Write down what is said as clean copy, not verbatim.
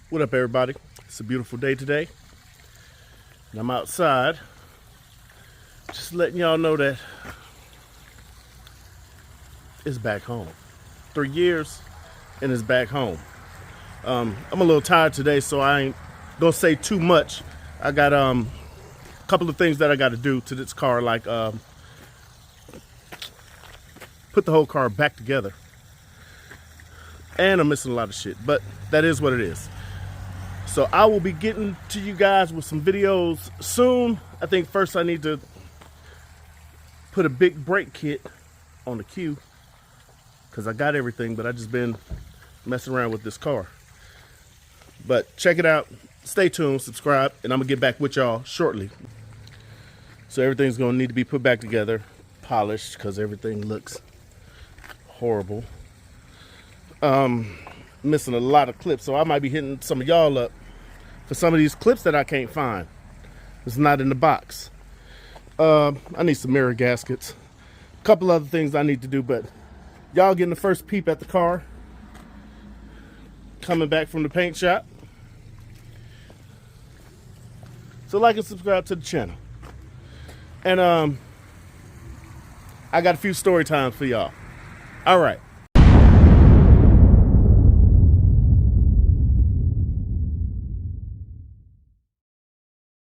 What up, everybody? It's a beautiful day today, and I'm outside just letting y'all know that it's back home. 3 years and it's back home. I'm a little tired today, so I ain't gonna say too much. I got a couple of things that I got to do to this car, like put the whole car back together, and I'm missing a lot of shit, but that is what it is. So I will be getting to you guys with some videos soon. I think first I need to put a big brake kit on the queue, because I got everything, but I just been messing around with this car. But check it out, stay tuned, subscribe, and I'm gonna get back with y'all shortly. So everything's gonna need to be put back together, polished, because everything looks horrible. Missing a lot of clips, so I might be hitting some of y'all up for some of these clips that I can't find. It's not in the box. I need some mirror gaskets, a couple other things I need to do, but y'all getting the first peep at the car coming back from the paint shop. So like and subscribe to the channel, and I got a few story times for y'all. All right.